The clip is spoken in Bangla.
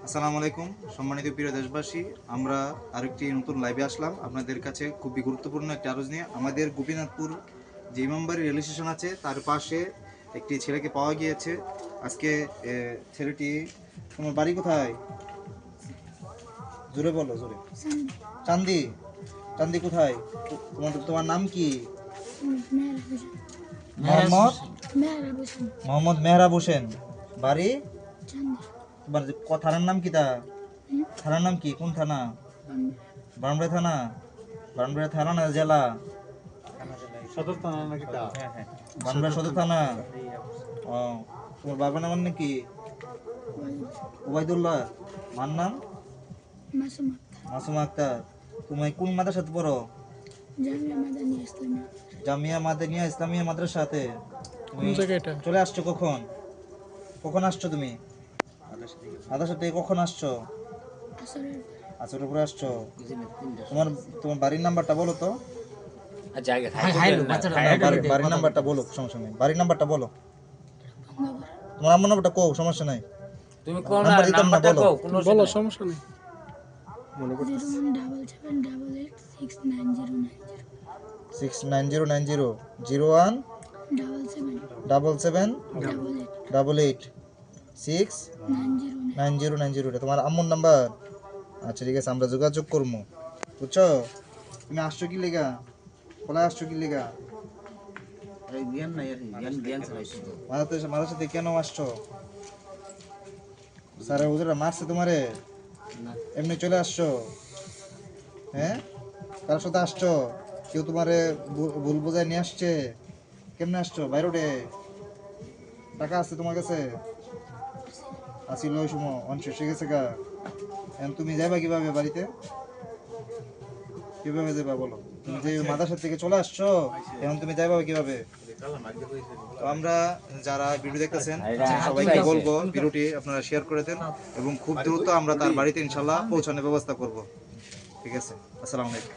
আসসালামু আলাইকুম সম্মানিত প্রিয় দেশবাসী, আমরা আরেকটি নতুন লাইভে আসলাম আপনাদের কাছে। খুবই গুরুত্বপূর্ণ একটি আলোচনা নিয়ে। আমাদের গোপীনাথপুর যে ইমামবাড়ি রেল স্টেশন আছে তার পাশে একটি ছেলেকে পাওয়া গিয়েছে আজকে। ছেলেটি, তোমার বাড়ি কোথায়? জোরে বলো, জোরে। চান্দি। চান্দি কোথায়? তোমার নাম কি? মোহাম্মদ মেহরাব হোসেন। বাড়ি? তোমার থানার নাম কি? থানার নাম কি? কোন থানা? বারামবাড়ি থানা। বারামবাড়ি থানা না জেলা? সদর থানা নাকি? হ্যাঁ, বারামবাড়ি সদর থানা। ও, তোমার বাবার নাম নাকি? ওবায়দুল্লাহ। মার নাম? মাসুমা আক্তার। তুমি কোন মাদ্রাসাতে পড়ো? জামিয়া মাদানিয়া ইসলামিয়া মাদ্রাসাতে। তুমি চলে আসছো কখন? কখন আসছো তুমি মাদ্রাসা থেকে? কখন আসছো? আসরের উপরে আসছো। তোমার তোমার বাড়ির নাম্বারটা বলো তো। বাড়ির নাম্বারটা বলো, সমস্যা নেই। বাড়ির নাম্বারটা বলো। তোমার আম্মুর নাম্বারটা কও, সমস্যা নাই। তুমি কোন নাম্বার দিতাম না, বলো। বলো, সমস্যা নেই। 69090 01 77 88 69090। এটা তোমার আম্মুর নাম্বার? আচ্ছা, ঠিক আছে, আমরা যোগাযোগ করবো, বুঝছো? তুমি আসছো কি লেগা? কোথায় আসছো কি লেগা? মাদ্রাসাতে কেন আসছো? স্যারের হুজুরা মারছে তোমারে? এমনি চলে আসছো? হ্যাঁ, কার সাথে আসছো? কেউ তোমারে ভুল বোঝায় নিয়ে আসছে? কেমনে আসছো? বাইরে টাকা আছে তোমার কাছে? আসিল ওই সময় অনশেষ হয়ে গেছে গা। এখন তুমি যাইবা কিভাবে বাড়িতে? কিভাবে যাবা বলো? তুমি যে মাদ্রাসা থেকে চলে আসছো, এখন তুমি যাইবা কিভাবে? তো আমরা যারা ভিডিও দেখতেছেন সবাইকে বলবো ভিডিওটি আপনারা শেয়ার করে দেন এবং খুব দ্রুত আমরা তার বাড়িতে ইনশাল্লাহ পৌঁছানোর ব্যবস্থা করব। ঠিক আছে, আসসালামু আলাইকুম।